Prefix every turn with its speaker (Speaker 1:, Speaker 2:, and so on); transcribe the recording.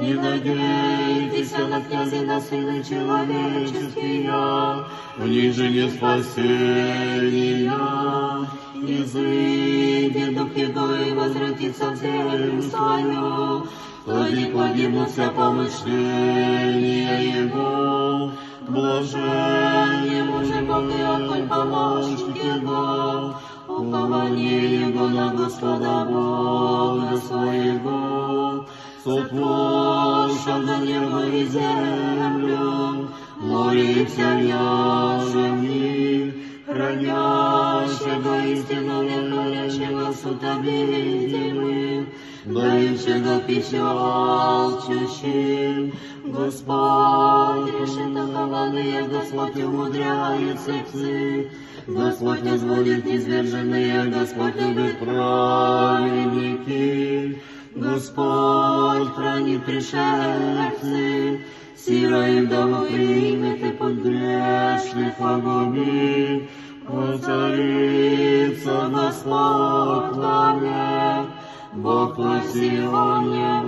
Speaker 1: Не надейтесь на князя, на сына человеческие, в них же не спасения. Изыдет дух его и возвратится в землю свою, тоді поднимутся помышления его. Блаженнее муже Бог и огонь помощник его, упование его на Господа Бога своего, сотворшего небо и землю, море и вся в них, хранящего истину векорящего сута видимым, дающего пищу алчущим. Господь решит окованные, Господь умудряет сердцы, Господь не зводит низверженные, Господь любит праведники, Господь хранит пришельцы, сира и вдову примет и под грешных погубит. Воцарится Господь во мне, Бог по Сионе